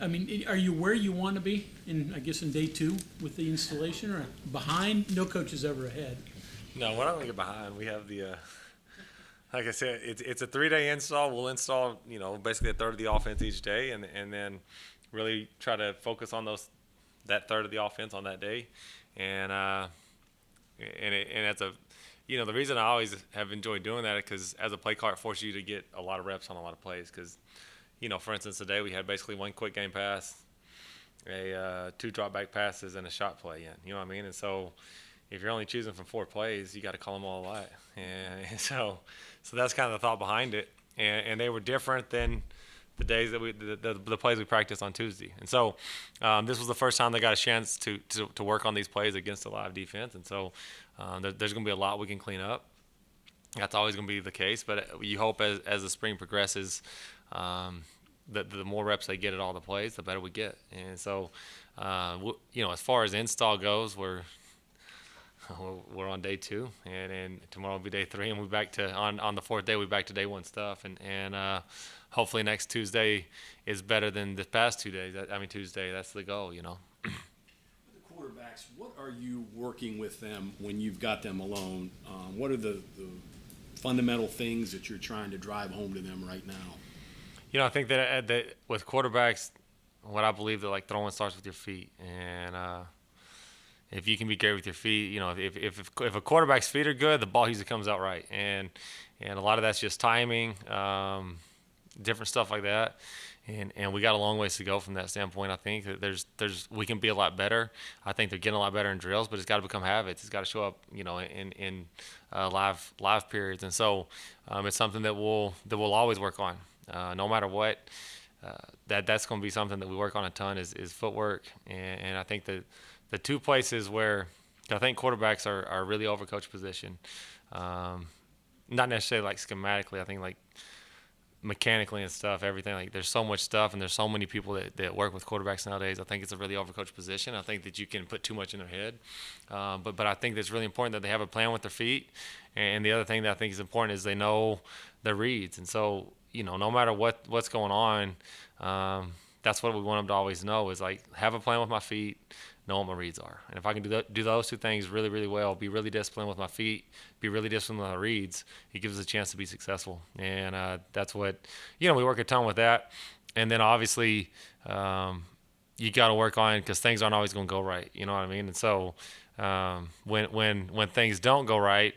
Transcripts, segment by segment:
I mean, are you where you want to be in, I guess, in day two with the installation, or behind? No coach is ever ahead. No, we're not going to get behind. We have like I said, it's a 3-day install. We'll install, basically a third of the offense each day, and then really try to focus on that third of the offense on that day, and it's the reason I always have enjoyed doing that is because as a play caller, it forces you to get a lot of reps on a lot of plays. Because, for instance, today we had basically one quick game pass, two drop back passes, and a shot play in. You know what I mean? And so if you're only choosing from 4 plays, you got to call them all a lot. And so that's kind of the thought behind it. And they were different than the days that the plays we practiced on Tuesday. And so this was the first time they got a chance to work on these plays against a live defense. And so there's going to be a lot we can clean up. That's always going to be the case. But you hope as the spring progresses, the more reps they get at all the plays, the better we get. And so, as far as install goes, we're on day 2, and tomorrow will be day 3, and we're back to on the 4th day. We're back to day 1 stuff, and hopefully next Tuesday is better than the past 2 days. Tuesday. That's the goal, The quarterbacks, what are you working with them when you've got them alone? What are the fundamental things that you're trying to drive home to them right now? I think that with quarterbacks, what I believe that like throwing starts with your feet, and if you can be great with your feet, if a quarterback's feet are good, the ball usually comes out right, and a lot of that's just timing, different stuff like that, and we got a long ways to go from that standpoint. I think that we can be a lot better. I think they're getting a lot better in drills, but it's got to become habits. It's got to show up, in live periods, and so it's something that we'll always work on, no matter what. That's going to be something that we work on a ton is footwork, and I think that the 2 places where I think quarterbacks are really overcoached position, not necessarily like schematically, I think like mechanically and stuff, everything. Like there's so much stuff, and there's so many people that work with quarterbacks nowadays. I think it's a really overcoached position. I think that you can put too much in their head, but I think it's really important that they have a plan with their feet. And the other thing that I think is important is they know their reads. And so no matter what's going on, that's what we want them to always know is like have a plan with my feet, know what my reads are. And if I can do those 2 things really, really well, be really disciplined with my feet, be really disciplined with my reads, it gives us a chance to be successful. And that's what, we work a ton with that. And then obviously you got to work on because things aren't always going to go right. You know what I mean? And so when things don't go right,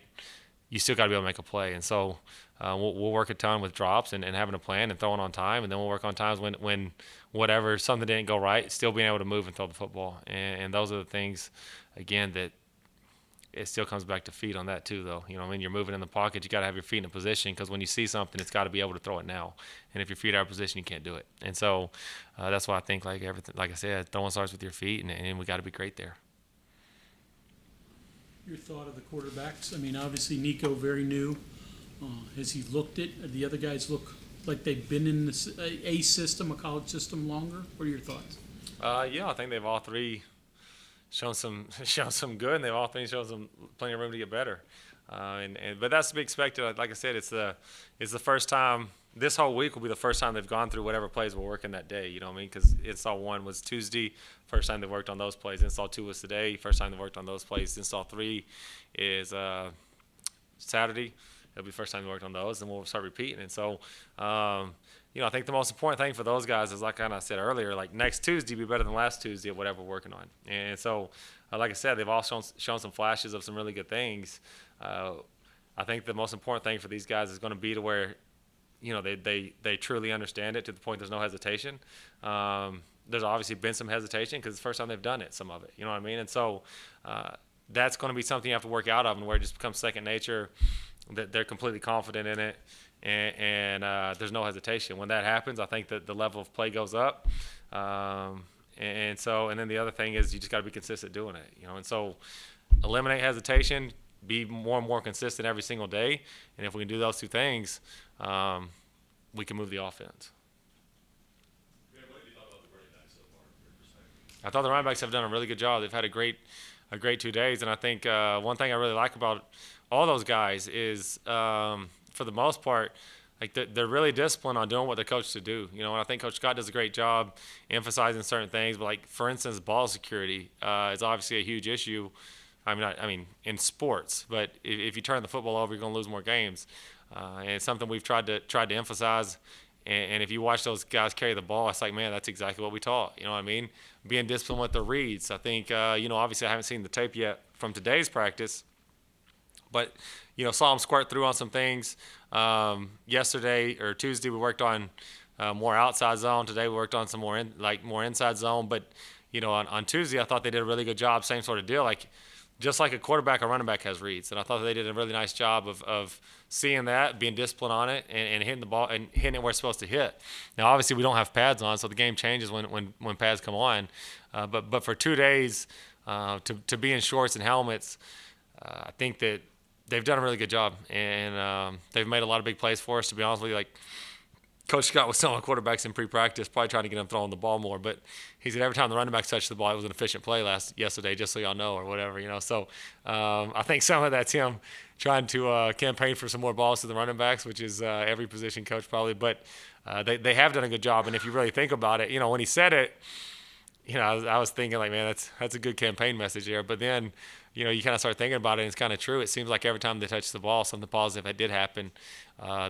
you still got to be able to make a play. And so we'll work a ton with drops and having a plan and throwing on time, and then we'll work on times when something didn't go right, still being able to move and throw the football. And those are the things, again, that it still comes back to feet on that too, though. You're moving in the pocket, you got to have your feet in a position because when you see something, it's got to be able to throw it now. And if your feet are out of position, you can't do it. And so that's why I think like everything, like I said, throwing starts with your feet, and we got to be great there. Your thought of the quarterbacks? Obviously Nico, very new. Has he looked at the other guys look like they've been in a system, a college system longer? What are your thoughts? I think they've all 3 shown some good, and they've all 3 shown some plenty of room to get better. But that's to be expected. Like I said, it's the first time. This whole week will be the first time they've gone through whatever plays we're working that day. You know what I mean? Because install 1 was Tuesday, first time they worked on those plays. Install 2 was today, first time they worked on those plays. Install 3 is Saturday. It'll be the first time we worked on those, and we'll start repeating. And so, I think the most important thing for those guys is, like I said earlier, like next Tuesday be better than last Tuesday at whatever we're working on. And so, like I said, they've all shown some flashes of some really good things. I think the most important thing for these guys is going to be to where, they truly understand it to the point there's no hesitation. There's obviously been some hesitation because it's the first time they've done it, some of it. You know what I mean? And so that's going to be something you have to work out of, and where it just becomes second nature. That they're completely confident in it, and there's no hesitation. When that happens, I think that the level of play goes up, and then the other thing is you just got to be consistent doing it, And so, eliminate hesitation, be more and more consistent every single day, and if we can do those 2 things, we can move the offense. What have you thought about the running backs so far, from your perspective? I thought the running backs have done a really good job. They've had a great 2 days, and I think one thing I really like about all those guys is, for the most part, like they're really disciplined on doing what they're coached to do. You know, and I think Coach Scott does a great job emphasizing certain things. But like for instance, ball security is obviously a huge issue. I mean, in sports, but if you turn the football over, you're going to lose more games. And it's something we've tried to emphasize. And if you watch those guys carry the ball, it's like, man, that's exactly what we taught. You know what I mean? Being disciplined with the reads. I think, obviously I haven't seen the tape yet from today's practice, but, saw him squirt through on some things. Yesterday or Tuesday, we worked on more outside zone. Today, we worked on some more inside zone. But, on Tuesday, I thought they did a really good job. Same sort of deal. Like, just like a quarterback, a running back has reads. And I thought they did a really nice job of seeing that, being disciplined on it, and hitting the ball and hitting it where it's supposed to hit. Now, obviously, we don't have pads on, so the game changes when pads come on. But for 2 days, to be in shorts and helmets, I think that they've done a really good job. And they've made a lot of big plays for us, to be honest with you. Like, Coach Scott was telling quarterbacks in pre-practice, probably trying to get them throwing the ball more. But he said every time the running backs touched the ball, it was an efficient play yesterday, just so y'all know, or whatever, So I think some of that's him trying to campaign for some more balls to the running backs, which is every position coach probably. But they have done a good job. And if you really think about it, when he said it, I was thinking like, man, that's a good campaign message there. But then, you kind of start thinking about it, and it's kind of true. It seems like every time they touch the ball, something positive that did happen.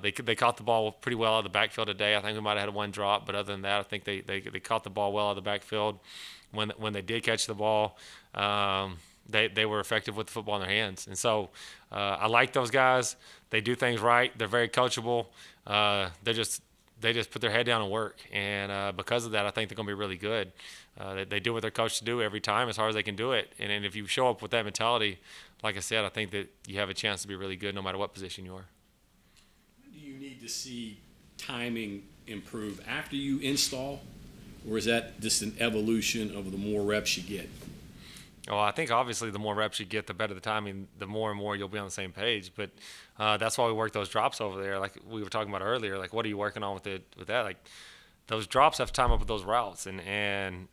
They caught the ball pretty well out of the backfield today. I think we might have had one drop, but other than that, I think they caught the ball well out of the backfield. When they did catch the ball, they were effective with the football in their hands. And so I like those guys. They do things right. They're very coachable. They just put their head down and work. And because of that, I think they're going to be really good. They do what they're coached to do every time as hard as they can do it. And if you show up with that mentality, like I said, I think that you have a chance to be really good no matter what position you are. When do you need to see timing improve? After you install, or is that just an evolution of the more reps you get? Well, I think obviously the more reps you get, the better the timing, the more and more you'll be on the same page. But that's why we work those drops over there, like we were talking about earlier. Like, what are you working on with that? Like, those drops have to time up with those routes, and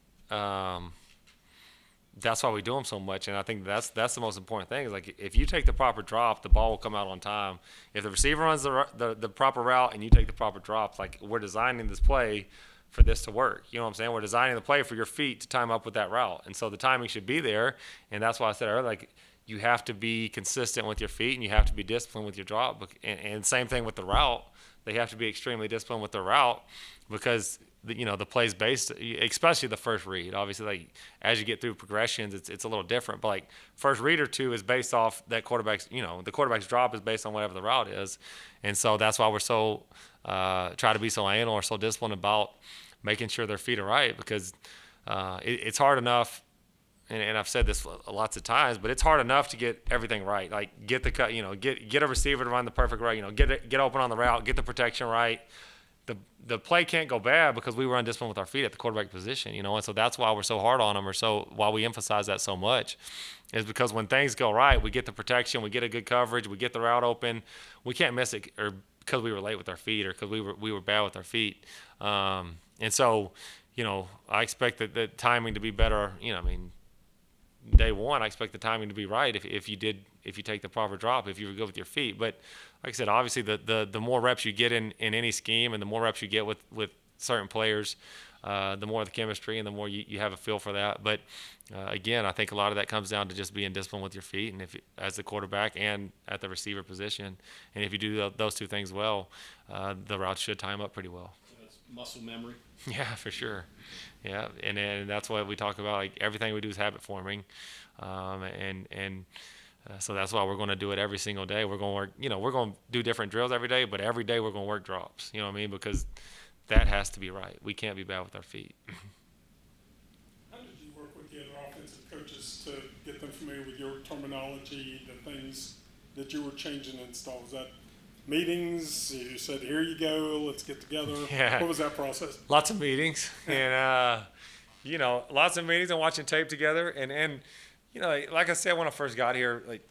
that's why we do them so much. And I think that's the most important thing. Is like, if you take the proper drop, the ball will come out on time. If the receiver runs the proper route and you take the proper drops, like, we're designing this play for this to work. You know what I'm saying? We're designing the play for your feet to time up with that route. And so the timing should be there. And that's why I said earlier, like, you have to be consistent with your feet and you have to be disciplined with your drop. And same thing with the route. They have to be extremely disciplined with the route because the play's based, especially the first read. Obviously, like, as you get through progressions, it's a little different. But like, first read or two is based off that quarterback's, the quarterback's drop is based on whatever the route is. And so that's why we're so try to be so anal or so disciplined about making sure their feet are right, because it's hard enough, and I've said this lots of times, but it's hard enough to get everything right. Like, get the cut, get a receiver to run the perfect route, get open on the route, get the protection right. The play can't go bad because we were undisciplined with our feet at the quarterback position, and so that's why we're so hard on them, why we emphasize that so much, is because when things go right, we get the protection, we get a good coverage, we get the route open, we can't miss it, or because we were late with our feet, or because we were bad with our feet. And so, I expect the timing to be better. Day one, I expect the timing to be right if you take the proper drop, if you were good with your feet. But like I said, obviously the more reps you get in any scheme, and the more reps you get with certain players, the more the chemistry and the more you have a feel for that. But again, I think a lot of that comes down to just being disciplined with your feet, and as the quarterback and at the receiver position. And if you do those two things well, the route should time up pretty well. So that's muscle memory. Yeah, for sure. Yeah, and that's what we talk about. Like, everything we do is habit forming, so that's why we're going to do it every single day. We're going to work. We're going to do different drills every day, but every day we're going to work drops. You know what I mean? Because that has to be right. We can't be bad with our feet. How did you work with the other offensive coaches to get them familiar with your terminology, the things that you were changing and stuff? Was that meetings? You said, here you go, let's get together. Yeah. What was that process? Lots of meetings, and lots of meetings and watching tape together. And like I said when I first got here, like,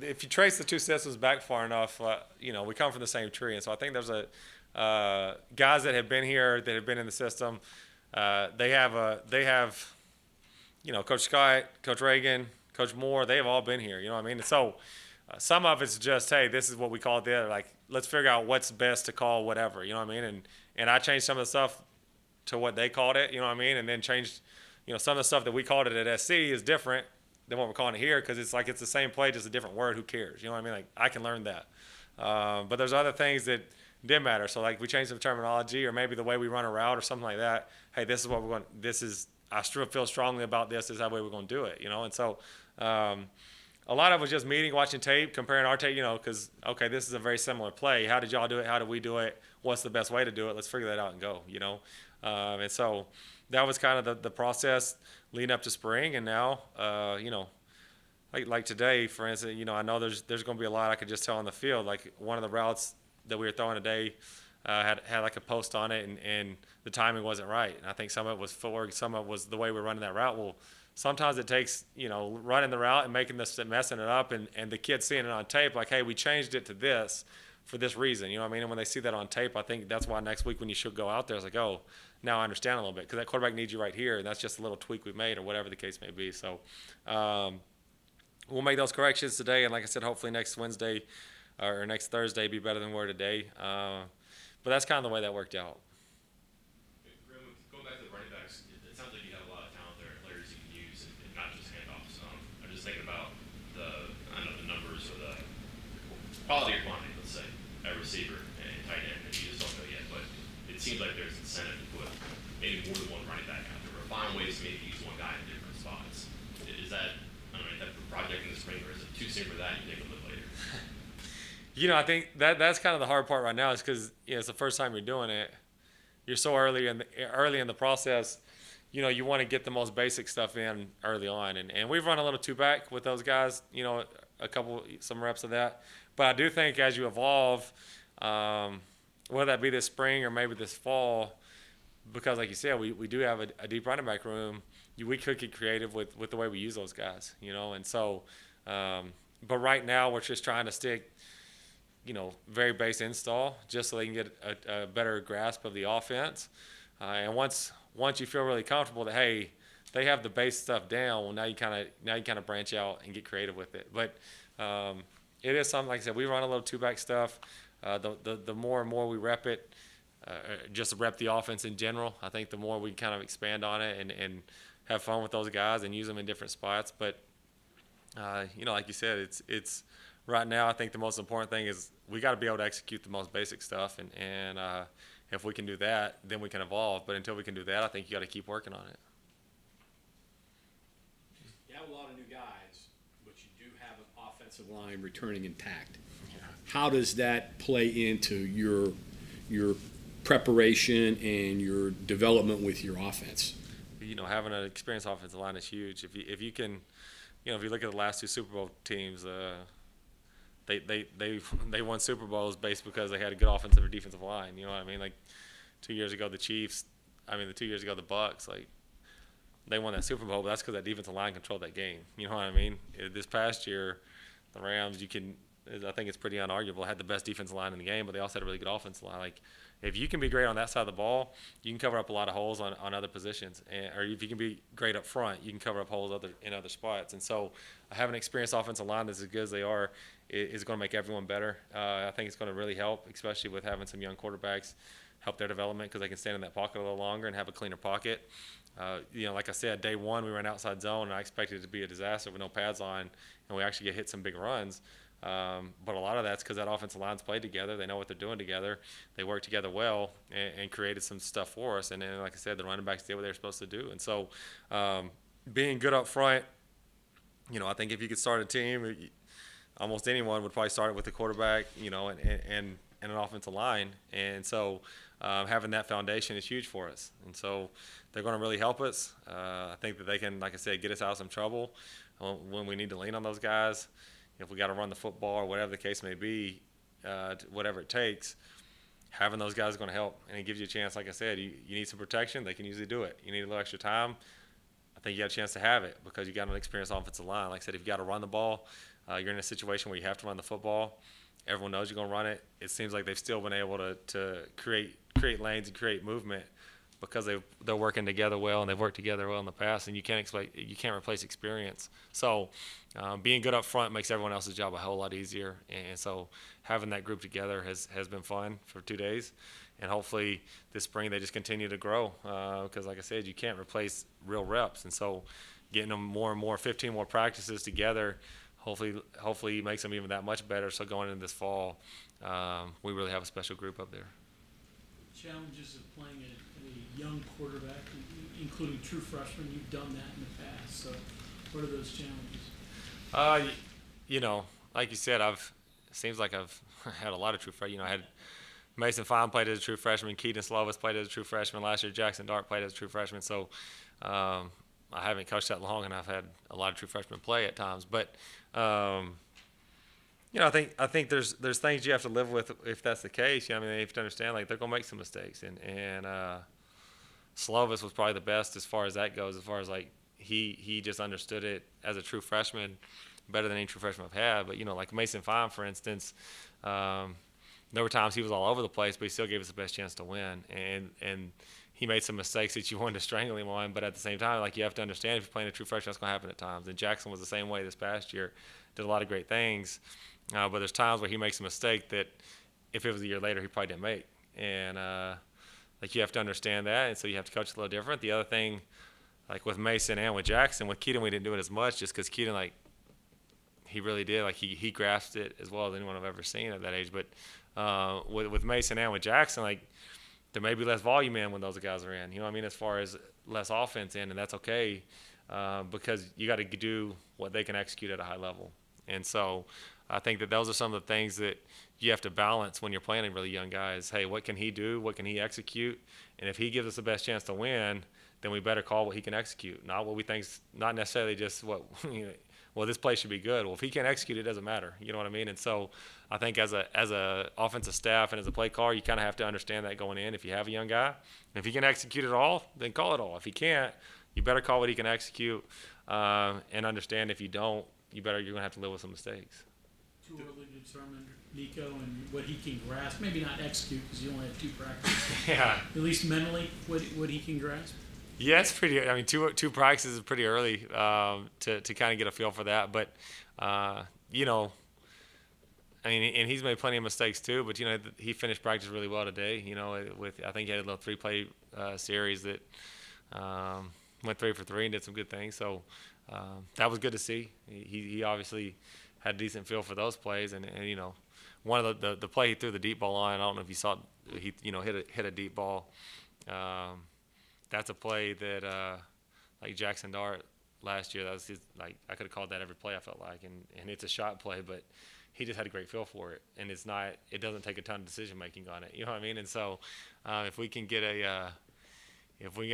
if you trace the two systems back far enough, we come from the same tree. And so I think there's guys that have been here, that have been in the system. They have Coach Scott, Coach Reagan, Coach Moore. They have all been here. You know what I mean? And so Some of it's just, hey, this is what we call it there. Like, let's figure out what's best to call whatever. You know what I mean? And I changed some of the stuff to what they called it. You know what I mean? And then changed, some of the stuff that we called it at SC is different than what we're calling it here, because it's like it's the same play, just a different word. Who cares? You know what I mean? Like, I can learn that. But there's other things that did matter. So like we changed the terminology, or maybe the way we run a route or something like that. Hey, this is what we're going. I still feel strongly about this. This is how we're going to do it. And so. A lot of it was just meeting, watching tape, comparing our tape, because, okay, this is a very similar play. How did y'all do it? How did we do it? What's the best way to do it? Let's figure that out and go, And so that was kind of the process leading up to spring. And now, like today, for instance, I know there's going to be a lot I could just tell on the field. Like one of the routes that we were throwing today had like a post on it, and the timing wasn't right. And I think some of it was footwork, some of it was the way we're running that route. Well, sometimes it takes, running the route and messing it up, and the kids seeing it on tape, like, hey, we changed it to this for this reason. You know what I mean? And when they see that on tape, I think that's why next week when you should go out there, it's like, oh, now I understand a little bit, because that quarterback needs you right here, and that's just a little tweak we made, or whatever the case may be. So we'll make those corrections today, and like I said, hopefully next Wednesday or next Thursday be better than we were today. But that's kind of the way that worked out. Graham, going back to the running backs, it sounds like you have a lot of talent there and players you can use, and not just handoffs. I'm just thinking about the numbers or the quality or quantity, let's say, at receiver and tight end, and you just don't know yet. But it seems like there's incentive to put maybe more than one running back out there, or find ways to maybe use one guy in different spots. Is that, is that the project in the spring, or is it too soon for that and you take a look later? I think that's kind of the hard part right now, is because it's the first time you're doing it. You're so early in the process. You want to get the most basic stuff in early on, and we've run a little two back with those guys. Some reps of that. But I do think as you evolve, whether that be this spring or maybe this fall, because like you said, we do have a deep running back room. We could get creative with the way we use those guys. And so, but right now we're just trying to stick. Very base install, just so they can get a better grasp of the offense. And once you feel really comfortable that, hey, they have the base stuff down, well, now you kind of branch out and get creative with it. But it is something, like I said, we run a little two-back stuff. The more and more we rep it, just rep the offense in general, I think the more we kind of expand on it and have fun with those guys and use them in different spots. But like you said, it's right now, I think the most important thing is we got to be able to execute the most basic stuff, and if we can do that, then we can evolve. But until we can do that, I think you got to keep working on it. You have a lot of new guys, but you do have an offensive line returning intact. How does that play into your preparation and your development with your offense? Having an experienced offensive line is huge. If you can, if you look at the last two Super Bowl teams, they won Super Bowls based because they had a good offensive or defensive line. You know what I mean? Like 2 years ago, the Chiefs. The 2 years ago, the Bucks. Like they won that Super Bowl, but that's because that defensive line controlled that game. You know what I mean? This past year, the Rams, I think it's pretty unarguable, had the best defensive line in the game, but they also had a really good offensive line. Like if you can be great on that side of the ball, you can cover up a lot of holes on other positions. Or if you can be great up front, you can cover up holes in other spots. And so having an experienced offensive line that's as good as they are is going to make everyone better. I think it's going to really help, especially with having some young quarterbacks, help their development because they can stand in that pocket a little longer and have a cleaner pocket. Like I said, day one we ran outside zone, and I expected it to be a disaster with no pads on, and we actually hit some big runs. But a lot of that's because that offensive line's played together. They know what they're doing together. They work together well and created some stuff for us. And then, like I said, the running backs did what they were supposed to do. And so being good up front, I think if you could start a team, almost anyone would probably start it with a quarterback, and an offensive line. And so having that foundation is huge for us. And so they're going to really help us. I think that they can, like I said, get us out of some trouble when we need to lean on those guys. If we got to run the football or whatever the case may be, whatever it takes, having those guys is going to help. And it gives you a chance, like I said, you need some protection. They can usually do it. You need a little extra time. I think you got a chance to have it because you got an experienced offensive line. Like I said, if you got to run the ball, you're in a situation where you have to run the football. Everyone knows you're going to run it. It seems like they've still been able to create lanes and create movement because they're working together well and they've worked together well in the past, and you can't replace experience. So being good up front makes everyone else's job a whole lot easier. And so having that group together has been fun for 2 days. And hopefully this spring they just continue to grow because, like I said, you can't replace real reps. And so getting them more and more, 15 more practices together, hopefully makes them even that much better. So going into this fall, we really have a special group up there. Challenges of playing a young quarterback, including true freshmen. You've done that in the past. So what are those challenges? Like you said, it seems like I've had a lot of true freshmen. I had Mason Fine played as a true freshman. Keaton Slovis played as a true freshman last year. Jackson Dart played as a true freshman. So I haven't coached that long, and I've had a lot of true freshmen play at times. But I think there's things you have to live with if that's the case. You have to understand like they're gonna make some mistakes, and Slovis was probably the best as far as that goes. As far as like he just understood it as a true freshman better than any true freshman I've had. But like Mason Fine, for instance. There were times he was all over the place, but he still gave us the best chance to win. And he made some mistakes that you wanted to strangle him on, but at the same time, like you have to understand if you're playing a true freshman, that's going to happen at times. And Jackson was the same way this past year, did a lot of great things, but there's times where he makes a mistake that if it was a year later, he probably didn't make. And like you have to understand that, and so you have to coach a little different. The other thing, like with Mason and with Jackson, with Keaton we didn't do it as much just because Keaton he really did. Like he grasped it as well as anyone I've ever seen at that age. But with Mason and with Jackson, like there may be less volume in when those guys are in. You know what I mean? As far as less offense in, and that's okay because you got to do what they can execute at a high level. And so I think that those are some of the things that you have to balance when you're playing really young guys. Hey, what can he do? What can he execute? And if he gives us the best chance to win, then we better call what he can execute, not what we think's not necessarily just what well, this play should be good. Well, if he can't execute, it doesn't matter. You know what I mean? And so I think as a offensive staff and as a play caller, you kind of have to understand that going in. If you have a young guy, if he can execute it all, then call it all. If he can't, you better call what he can execute and understand if you don't, you're going to have to live with some mistakes. Too early to determine Nico and what he can grasp. Maybe not execute because you only have 2 practices. Yeah. At least mentally, what he can grasp. Yeah, it's pretty. I mean, two practices is pretty early to kind of get a feel for that. But I mean, and he's made plenty of mistakes too. But he finished practice really well today. I think he had a little 3-play series that went 3 for 3 and did some good things. So that was good to see. He obviously had a decent feel for those plays. And one of the play he threw the deep ball on. I don't know if you saw it, he hit a deep ball. That's a play that like Jackson Dart last year, that was I could have called that every play I felt like, and it's a shot play, but he just had a great feel for it, and it doesn't take a ton of decision making on it, you know what I mean? And so if we can get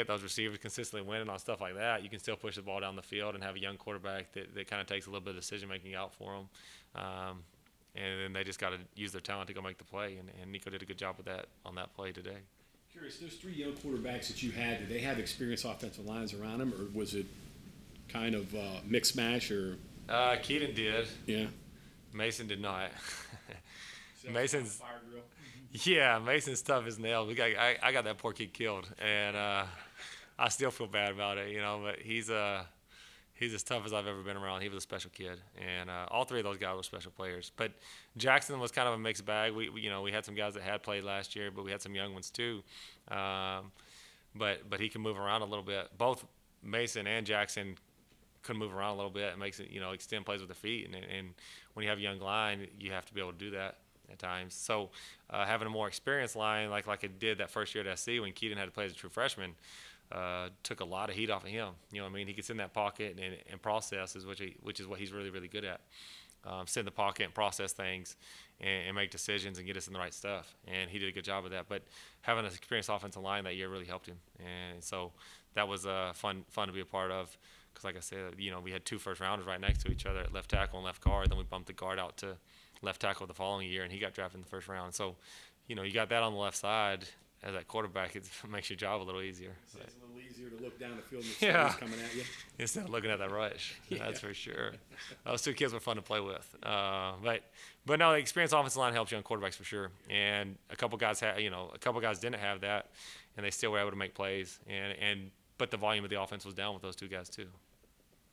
those receivers consistently winning on stuff like that, you can still push the ball down the field and have a young quarterback that kind of takes a little bit of decision making out for them, and then they just got to use their talent to go make the play, and Nico did a good job with that on that play today. Curious, those 3 young quarterbacks that you had, did they have experienced offensive lines around them, or was it kind of mix mash? Or Keaton did. Yeah. Mason did not. So Mason's fire drill. yeah, Mason's tough as nails. I got that poor kid killed, and I still feel bad about it, But he's as tough as I've ever been around. He was a special kid, and all 3 of those guys were special players. But Jackson was kind of a mixed bag. We had some guys that had played last year, but we had some young ones too. But he can move around a little bit. Both Mason and Jackson could move around a little bit. It makes it extend plays with their feet, and when you have a young line, you have to be able to do that at times. So having a more experienced line like it did that first year at SC when Keaton had to play as a true freshman. Took a lot of heat off of him. You know what I mean? He gets in that pocket and processes, which is what he's really, really good at. Sit in the pocket and process things and make decisions and get us in the right stuff. And he did a good job of that. But having an experienced offensive line that year really helped him. And so that was fun to be a part of. Because like I said, we had 2 first-rounders right next to each other at left tackle and left guard. Then we bumped the guard out to left tackle the following year, and he got drafted in the first round. So, you got that on the left side. As that quarterback, it makes your job a little easier. So it's a little easier to look down the field and Yeah. the coming at you. Instead of looking at that rush, that's for sure. Those 2 kids were fun to play with. But no, the experienced offensive line helps young quarterbacks for sure. And a couple guys didn't have that, and they still were able to make plays. But the volume of the offense was down with those two guys too.